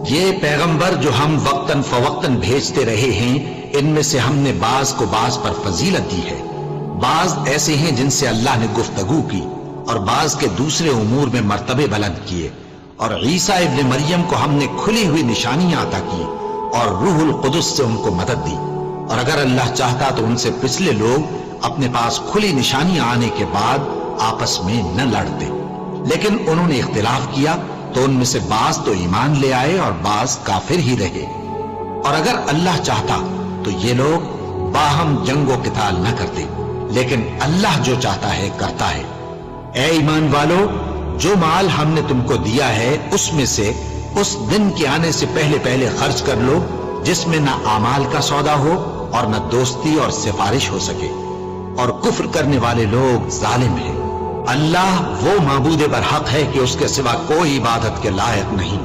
یہ پیغمبر جو ہم وقتاً فوقتاً بھیجتے رہے ہیں، ان میں سے ہم نے بعض کو بعض پر فضیلت دی ہے۔ بعض ایسے ہیں جن سے اللہ نے گفتگو کی، اور بعض کے دوسرے امور میں مرتبے بلند کیے، اور عیسیٰ ابن مریم کو ہم نے کھلی ہوئی نشانیاں عطا کی اور روح القدس سے ان کو مدد دی۔ اور اگر اللہ چاہتا تو ان سے پچھلے لوگ اپنے پاس کھلی نشانیاں آنے کے بعد آپس میں نہ لڑتے، لیکن انہوں نے اختلاف کیا تو ان میں سے بعض تو ایمان لے آئے اور بعض کافر ہی رہے۔ اور اگر اللہ چاہتا تو یہ لوگ باہم جنگ و قتال نہ کرتے، لیکن اللہ جو چاہتا ہے کرتا ہے۔ اے ایمان والو، جو مال ہم نے تم کو دیا ہے اس میں سے اس دن کے آنے سے پہلے پہلے خرچ کر لو جس میں نہ اعمال کا سودا ہو اور نہ دوستی اور سفارش ہو سکے، اور کفر کرنے والے لوگ ظالم ہیں۔ اللہ وہ معبود برحق ہے کہ اس کے سوا کوئی عبادت کے لائق نہیں۔